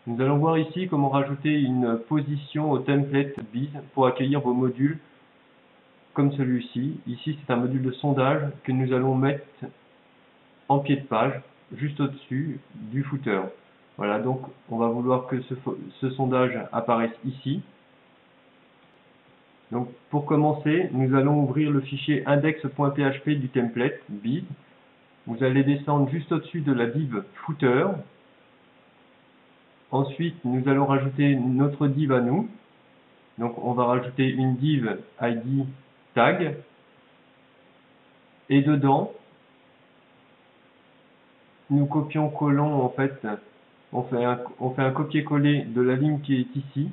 Nous allons voir ici comment rajouter une position au template BIS pour accueillir vos modules comme celui-ci. Ici, c'est un module de sondage que nous allons mettre en pied de page, juste au-dessus du footer. Voilà, donc on va vouloir que ce sondage apparaisse ici. Donc pour commencer, nous allons ouvrir le fichier index.php du template BIS. Vous allez descendre juste au-dessus de la div footer. Ensuite, nous allons rajouter notre div à nous. Donc on va rajouter une div ID tag. Et dedans, nous copions-collons en fait, on fait un copier-coller de la ligne qui est ici.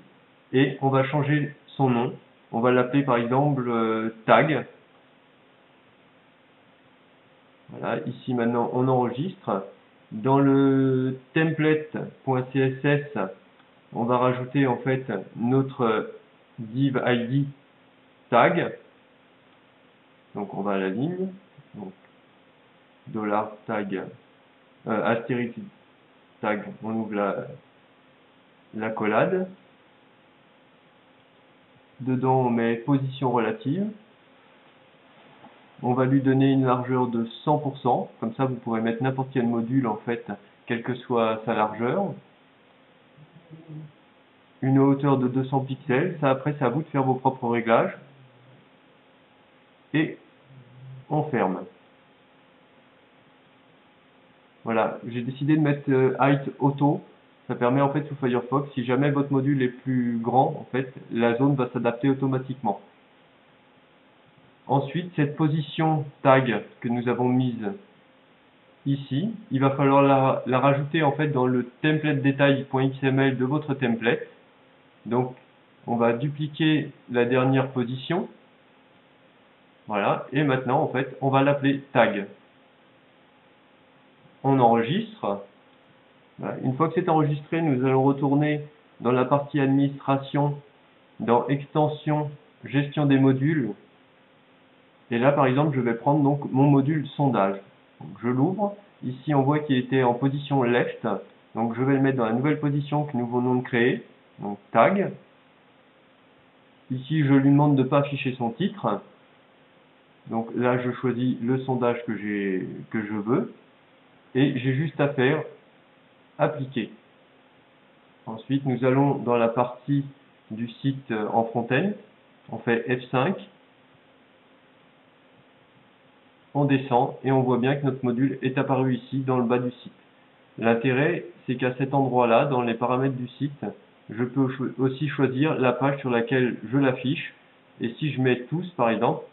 Et on va changer son nom. On va l'appeler par exemple tag. Voilà, ici maintenant on enregistre. Dans le template.css, on va rajouter en fait notre div ID tag. Donc on va à la ligne, donc $tag, astérisque tag, on ouvre la collade. Dedans on met position relative. On va lui donner une largeur de 100%, comme ça vous pourrez mettre n'importe quel module en fait, quelle que soit sa largeur. Une hauteur de 200 pixels, ça après c'est à vous de faire vos propres réglages. Et on ferme. Voilà, j'ai décidé de mettre height auto. Ça permet en fait sous Firefox, si jamais votre module est plus grand, en fait, la zone va s'adapter automatiquement. Ensuite, cette position tag que nous avons mise ici, il va falloir la rajouter en fait dans le template détail.xml de votre template. Donc, on va dupliquer la dernière position. Voilà, et maintenant en fait, on va l'appeler tag. On enregistre. Voilà. Une fois que c'est enregistré, nous allons retourner dans la partie administration, dans extension, gestion des modules. Et là, par exemple, je vais prendre donc mon module sondage. Donc, je l'ouvre. Ici, on voit qu'il était en position left. Donc, je vais le mettre dans la nouvelle position que nous venons de créer. Donc, tag. Ici, je lui demande de ne pas afficher son titre. Donc là, je choisis le sondage que je veux. Et j'ai juste à faire appliquer. Ensuite, nous allons dans la partie du site en front-end. On fait F5. On descend et on voit bien que notre module est apparu ici dans le bas du site. L'intérêt, c'est qu'à cet endroit-là, dans les paramètres du site, je peux aussi choisir la page sur laquelle je l'affiche. Et si je mets tous, par exemple,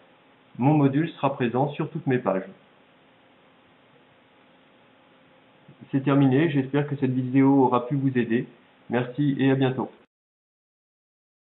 mon module sera présent sur toutes mes pages. C'est terminé, j'espère que cette vidéo aura pu vous aider. Merci et à bientôt.